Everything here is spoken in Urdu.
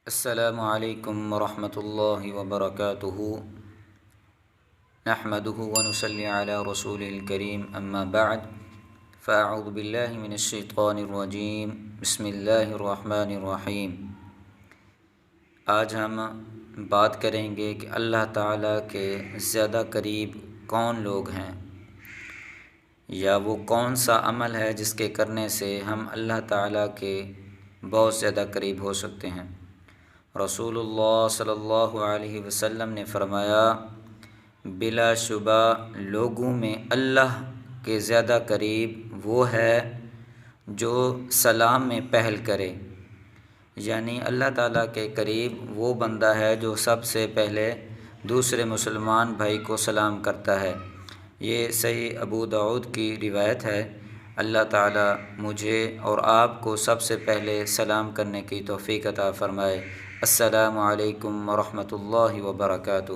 السلام علیکم ورحمۃ اللہ وبرکاتہ نحمده ونصلی علی رسول الکریم اما بعد فاعوذ باللہ من الشیطان الرجیم بسم اللہ الرحمن الرحیم۔ آج ہم بات کریں گے کہ اللہ تعالیٰ کے زیادہ قریب کون لوگ ہیں، یا وہ کون سا عمل ہے جس کے کرنے سے ہم اللہ تعالیٰ کے بہت زیادہ قریب ہو سکتے ہیں۔ رسول اللہ صلی اللہ علیہ وسلم نے فرمایا، بلا شبہ لوگوں میں اللہ کے زیادہ قریب وہ ہے جو سلام میں پہل کرے، یعنی اللہ تعالیٰ کے قریب وہ بندہ ہے جو سب سے پہلے دوسرے مسلمان بھائی کو سلام کرتا ہے۔ یہ صحیح ابو داؤد کی روایت ہے۔ اللہ تعالیٰ مجھے اور آپ کو سب سے پہلے سلام کرنے کی توفیق عطا فرمائے۔ السلام علیکم ورحمۃ اللہ وبرکاتہ۔